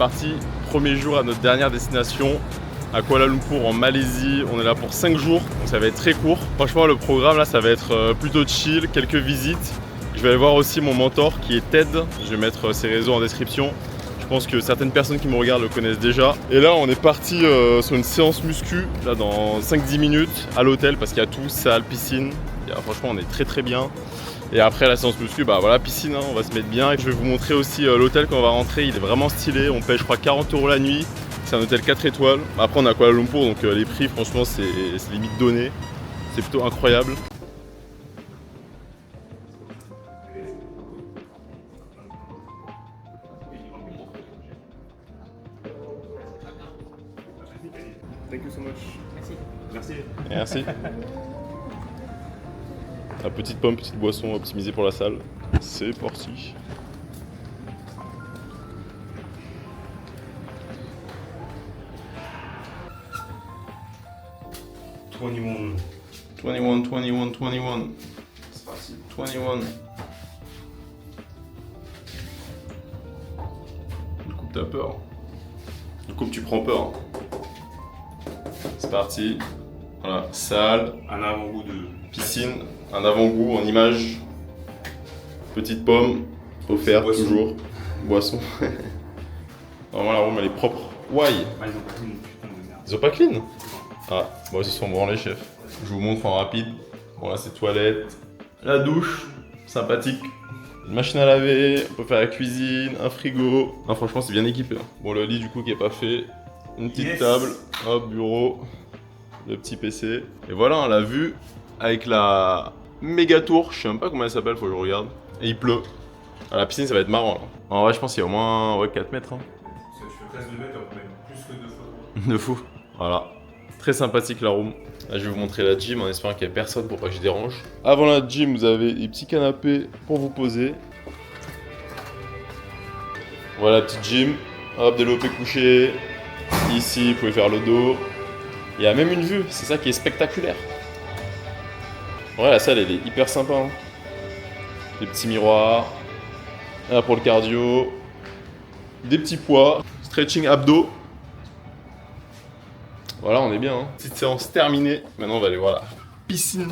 parti. Premier jour à notre dernière destination à Kuala Lumpur en Malaisie. On est là pour 5 jours, donc ça va être très court. Franchement, le programme là, ça va être plutôt chill, quelques visites. Je vais aller voir aussi mon mentor qui est Ted. Je vais mettre ses réseaux en description. Je pense que certaines personnes qui me regardent le connaissent déjà. Et là, on est parti sur une séance muscu là, dans 5-10 minutes à l'hôtel parce qu'il y a tout, salle, piscine. Franchement, on est très bien. Et après la séance muscu, bah voilà, piscine, hein, on va se mettre bien. Et je vais vous montrer aussi l'hôtel quand on va rentrer. Il est vraiment stylé. On paye, je crois, 40 € la nuit. C'est un hôtel 4 étoiles. Après, on est à Kuala Lumpur, donc les prix, franchement, c'est limite donné. C'est plutôt incroyable. Thank you so much. Merci. Merci. La petite pomme, petite boisson optimisée pour la salle. C'est parti. C'est parti. 21. Du coup, t'as peur. Du coup, tu prends peur. C'est parti. Voilà, salle. Un avant-goût de piscine, un avant-goût en image. Petite pomme, offerte toujours. Boisson. Vraiment, la room, elle est propre. Why? Ah, ils ont pas clean, putain de merde. Ils ont pas clean? Ah, bon, ils se sont branlés, chef. Je vous montre en rapide. Bon, là, c'est toilette. La douche, sympathique. Une machine à laver, on peut faire la cuisine, un frigo. Non, franchement, c'est bien équipé. Hein. Bon, le lit, du coup, qui est pas fait. Une petite table, hop, bureau. Le petit PC. Et voilà, hein, la vue avec la méga tour. Je sais même pas comment elle s'appelle, faut que je regarde. Et il pleut. À la piscine, ça va être marrant, là. En vrai, je pense qu'il y a au moins 4 mètres. Hein. Si tu fais 13 de mètres, on peut mettre plus que 2 fois. De fou. Voilà. Très sympathique la room. Là, je vais vous montrer la gym en espérant qu'il n'y ait personne pour pas que je dérange. Avant la gym, vous avez des petits canapés pour vous poser. Voilà la petite gym. Hop, développé couché. Ici, vous pouvez faire le dos. Il y a même une vue, c'est ça qui est spectaculaire. Ouais, la salle, elle est hyper sympa. Hein. Des petits miroirs. Là, pour le cardio. Des petits poids. Stretching abdos. Voilà, on est bien. Hein. Petite séance terminée. Maintenant, on va aller voir la piscine.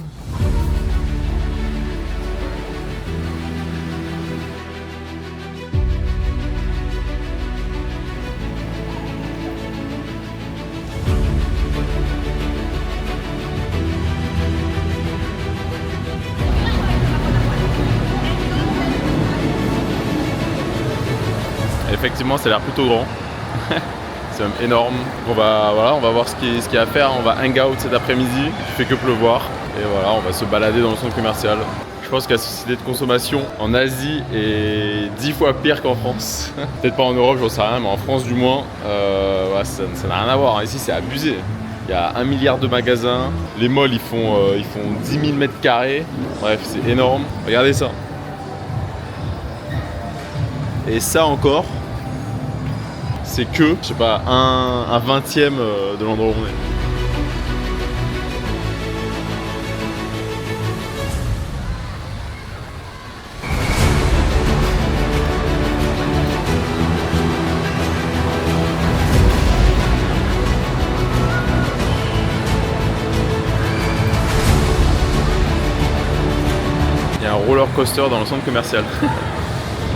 Effectivement, ça a l'air plutôt grand. C'est même énorme. On va voir ce qu'il y a à faire. On va hang out cet après-midi. Il fait que pleuvoir. Et voilà, on va se balader dans le centre commercial. Je pense que la société de consommation en Asie est 10 fois pire qu'en France. Peut-être pas en Europe, j'en sais rien, mais en France du moins, ouais, ça n'a rien à voir. Ici, c'est abusé. Il y a 1 milliard de magasins. Les malls, ils font 10 000 mètres carrés. Bref, c'est énorme. Regardez ça. Et ça encore, c'est que, je sais pas, un 20e de l'endroit où on est. Il y a un roller coaster dans le centre commercial.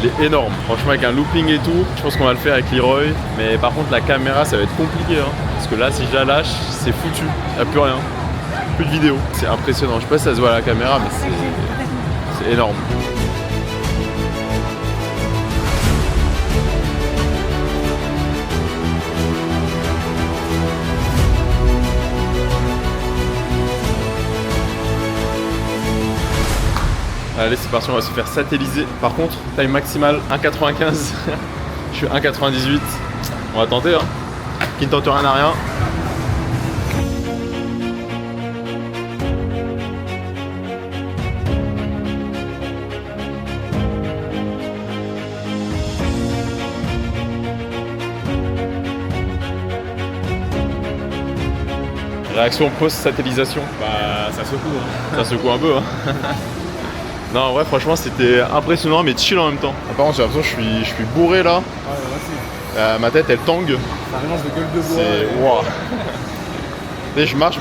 Il est énorme, franchement avec un looping et tout, je pense qu'on va le faire avec Leroy. Mais par contre la caméra ça va être compliqué hein, parce que là si je la lâche c'est foutu, il n'y a plus rien, plus de vidéo. C'est impressionnant, je sais pas si ça se voit à la caméra mais c'est énorme. Allez c'est parti, on va se faire satelliser. Par contre, taille maximale 1,95. Je suis 1,98. On va tenter hein. Qui ne tente rien à rien. Réaction post-satellisation. Bah ça secoue hein. Ça secoue un peu hein. Non en vrai franchement c'était impressionnant mais chill en même temps. Par contre j'ai l'impression que je suis bourré là. Ouais moi aussi. Ma tête elle tangue. C'est un mélange de gueule de bois. C'est. Waouh! Et je marche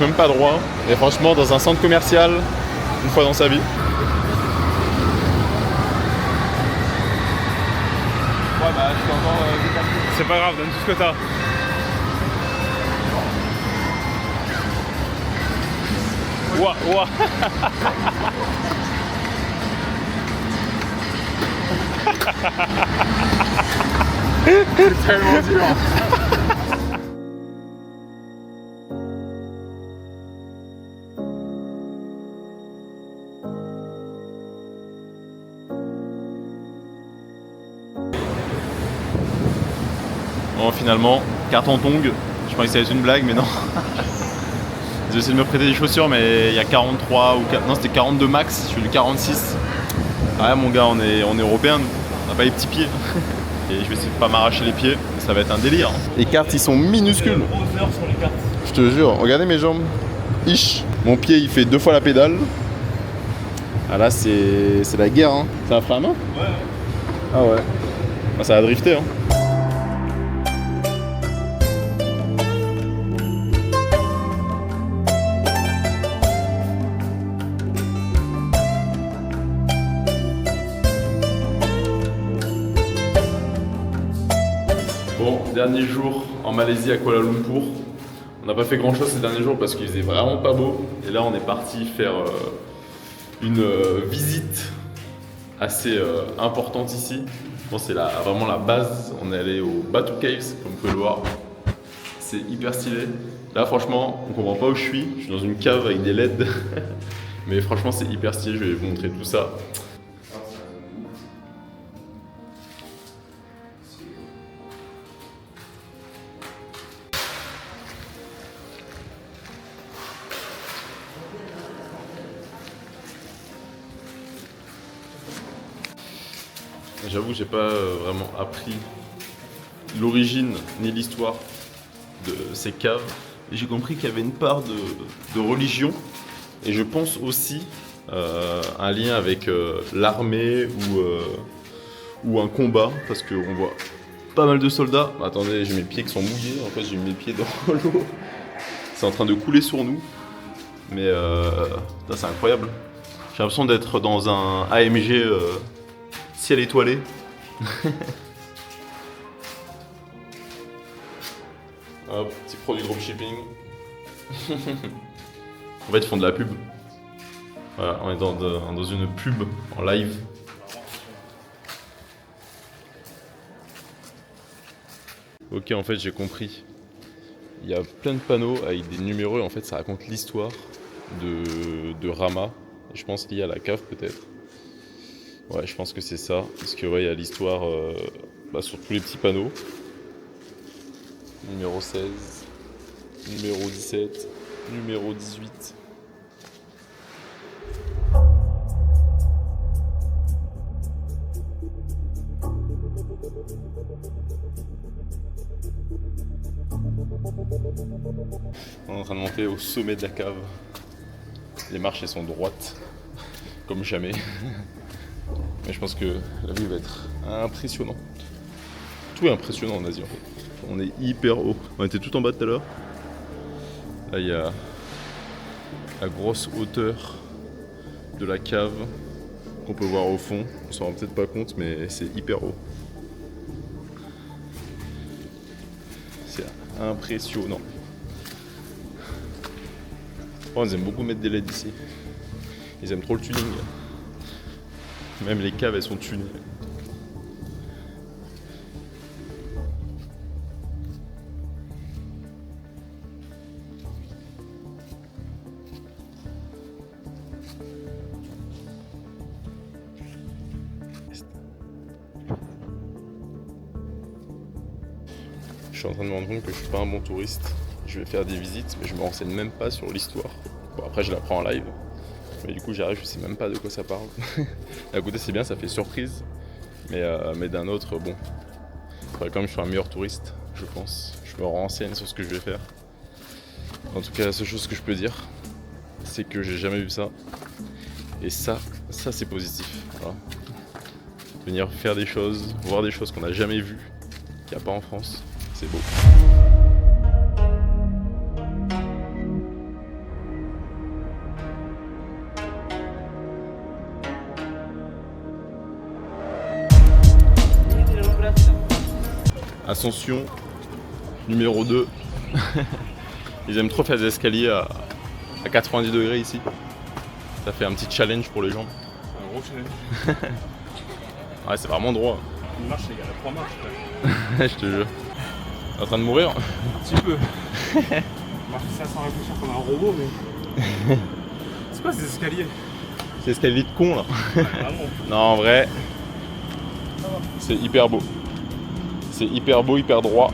même pas droit. Et franchement, dans un centre commercial, une fois dans sa vie. Ouais, bah, je suis encore dépassé. C'est pas grave, donne tout ce que t'as. Ouah, ouah. C'est tellement dur. Bon, finalement, carton tongue. Je pensais que ça allait être une blague, mais non. J'ai essayé de me prêter des chaussures, mais il y a 43 ou 4... Non, c'était 42 max, je suis du 46. Ouais, mon gars, on est européens, on n'a pas les petits pieds. Et je vais essayer de pas m'arracher les pieds, ça va être un délire. Les cartes, ils sont minuscules. Sur les cartes. Je te jure, regardez mes jambes. Ish. Mon pied, il fait 2 fois la pédale. Ah là, c'est la guerre. Hein. Ça a fait la main ? Ouais. Ah ouais. Ah, ça a drifté. Hein. Bon, dernier jour en Malaisie à Kuala Lumpur. On n'a pas fait grand chose ces derniers jours parce qu'il faisait vraiment pas beau. Et là, on est parti faire une visite assez importante ici. Je pense que c'est vraiment la base. On est allé au Batu Caves, comme vous pouvez le voir. C'est hyper stylé. Là, franchement, on comprend pas où je suis. Je suis dans une cave avec des LED. Mais franchement, c'est hyper stylé. Je vais vous montrer tout ça. J'avoue, j'ai pas vraiment appris l'origine ni l'histoire de ces caves. Et j'ai compris qu'il y avait une part de religion. Et je pense aussi un lien avec l'armée ou un combat. Parce qu'on voit pas mal de soldats. Attendez, j'ai mes pieds qui sont mouillés. En fait, j'ai mis mes pieds dans l'eau. C'est en train de couler sur nous. Mais c'est incroyable. J'ai l'impression d'être dans un AMG ciel étoilé. Hop, petit produit dropshipping. En fait, ils font de la pub. Voilà, on est dans une pub en live. Ok, en fait, j'ai compris. Il y a plein de panneaux avec des numéros et en fait, ça raconte l'histoire de Rama. Je pense lié à la cave peut-être. Ouais, je pense que c'est ça, parce que ouais, il y a l'histoire sur tous les petits panneaux. Numéro 16, numéro 17, numéro 18. On est en train de monter au sommet de la cave. Les marches elles sont droites, comme jamais. Mais je pense que la vue va être impressionnante. Tout est impressionnant en Asie en fait. On est hyper haut. On était tout en bas tout à l'heure. Là il y a la grosse hauteur de la cave qu'on peut voir au fond. On s'en rend peut-être pas compte mais c'est hyper haut. C'est impressionnant. Oh, ils aiment beaucoup mettre des LED ici. Ils aiment trop le tuning. Même les caves elles sont tunées. Je suis en train de me rendre compte que je suis pas un bon touriste. Je vais faire des visites mais je me renseigne même pas sur l'histoire. Bon après je la prends en live. Mais du coup j'arrive, je sais même pas de quoi ça parle. D'un côté c'est bien, ça fait surprise. Mais d'un autre, bon. Il faudrait quand même que je sois un meilleur touriste, je pense. Je me renseigne sur ce que je vais faire. En tout cas la seule chose que je peux dire, c'est que j'ai jamais vu ça. Et ça c'est positif. Voilà. Venir faire des choses, voir des choses qu'on n'a jamais vues. qu'il n'y a pas en France. C'est beau. Ascension numéro 2. Ils aiment trop faire des escaliers à 90 degrés ici. Ça fait un petit challenge pour les jambes. Un gros challenge. Ouais, c'est vraiment droit. Une marche, c'est égal à 3 marches. Je te jure. T'es en train de mourir? Un petit peu. Marche ça sans réfléchir comme un robot, mais. C'est quoi ces escaliers? C'est escalier de con là. Ouais, vraiment. Non, en vrai, c'est hyper beau. C'est hyper beau, hyper droit.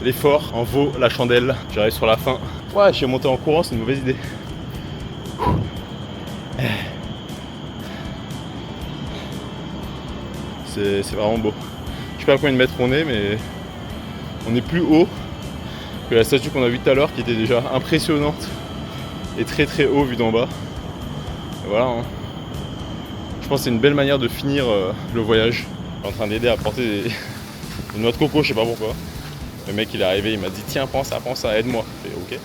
L'effort en vaut la chandelle. J'arrive sur la fin. Ouais, je suis monté en courant, c'est une mauvaise idée. C'est vraiment beau. Je sais pas à combien de mètres on est, mais on est plus haut que la statue qu'on a vue tout à l'heure, qui était déjà impressionnante et très très haut vu d'en bas. Et voilà. Hein. Je pense que c'est une belle manière de finir le voyage. Je suis en train d'aider à porter des noix de coco, je sais pas pourquoi. Le mec il est arrivé, il m'a dit tiens prends ça, aide-moi. J'ai fait ok.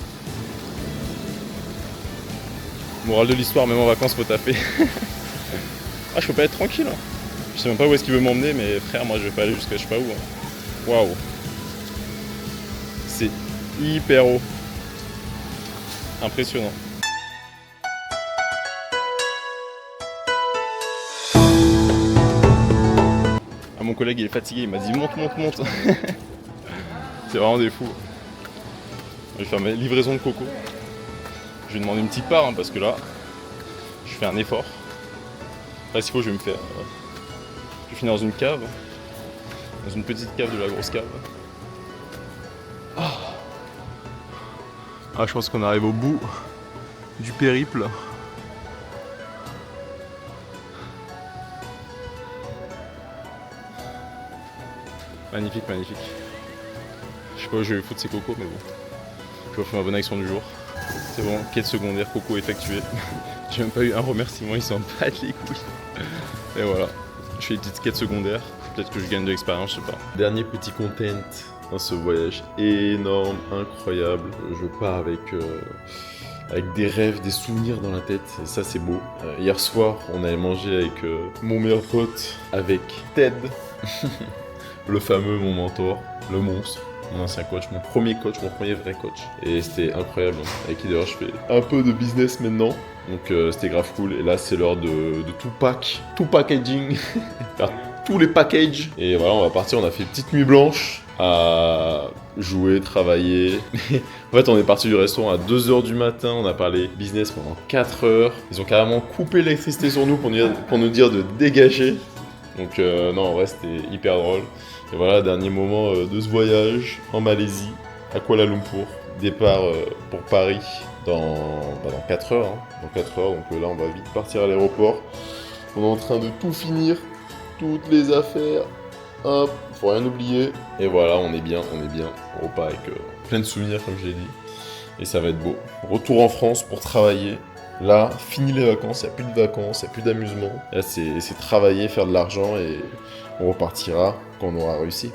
Morale de l'histoire, même en vacances faut taper. Ah je peux pas être tranquille. Hein. Je sais même pas où est-ce qu'il veut m'emmener, mais frère moi je vais pas aller jusqu'à je sais pas où. Hein. Waouh. C'est hyper haut. Impressionnant. Ah, mon collègue il est fatigué, il m'a dit monte. C'est vraiment des fous. Je vais faire mes livraisons de coco. Je vais demander une petite part hein, parce que là, je fais un effort. Là s'il faut je vais me faire... je vais finir dans une cave. Dans une petite cave de la grosse cave. Ah je pense qu'on arrive au bout du périple. Magnifique. Je sais pas où je vais foutre ces cocos mais bon. Je vais faire ma bonne action du jour. C'est bon, quête secondaire, coco effectuée. J'ai même pas eu un remerciement, ils s'en battent les couilles. Et voilà, je fais une petite quête secondaire. Peut-être que je gagne de l'expérience, je sais pas. Dernier petit content dans ce voyage énorme, incroyable. Je pars avec des rêves, des souvenirs dans la tête, et ça c'est beau. Hier soir, on allait manger avec mon meilleur pote, avec Ted, le fameux, mon mentor, le monstre, mon ancien coach, mon premier vrai coach. Et c'était incroyable, avec qui d'ailleurs je fais un peu de business maintenant, donc c'était grave cool. Et là c'est l'heure de tout packaging, faire tous les packages. Et voilà, on va partir, on a fait une petite nuit blanche à jouer, travailler. En fait on est parti du restaurant à 2h du matin, on a parlé business pendant 4 heures. Ils ont carrément coupé l'électricité sur nous pour nous dire de dégager. Donc non en vrai c'était hyper drôle. Et voilà, dernier moment de ce voyage en Malaisie, à Kuala Lumpur. Départ pour Paris dans 4 heures. Hein. Dans 4 heures, donc là on va vite partir à l'aéroport. On est en train de tout finir, toutes les affaires. Hop, faut rien oublier. Et voilà, on est bien. On repart avec plein de souvenirs comme je l'ai dit. Et ça va être beau. Retour en France pour travailler. Là, fini les vacances, il n'y a plus de vacances, il n'y a plus d'amusement. Là, c'est travailler, faire de l'argent et on repartira quand on aura réussi.